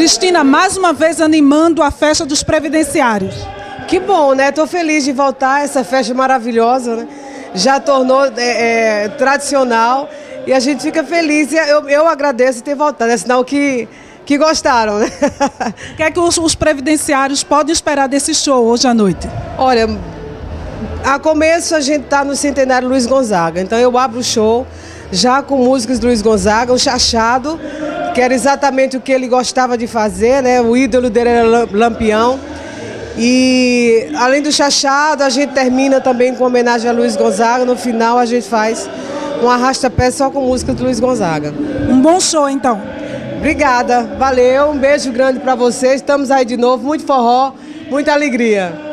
Cristina, mais uma vez animando a festa dos previdenciários. Que bom, né? Estou feliz de voltar, essa festa maravilhosa, né? Já tornou tradicional e a gente fica feliz. Eu agradeço ter voltado, é sinal que gostaram, né? O que é que os previdenciários podem esperar desse show hoje à noite? Olha, a começo a gente está no Centenário Luiz Gonzaga, então eu abro o show já com músicas do Luiz Gonzaga, o Chachado, que era exatamente o que ele gostava de fazer, né? O ídolo dele era Lampião. E além do Chachado, a gente termina também com homenagem a Luiz Gonzaga. No final a gente faz um arrasta-pé só com música do Luiz Gonzaga. Um bom show então. Obrigada, valeu, um beijo grande para vocês. Estamos aí de novo, muito forró, muita alegria.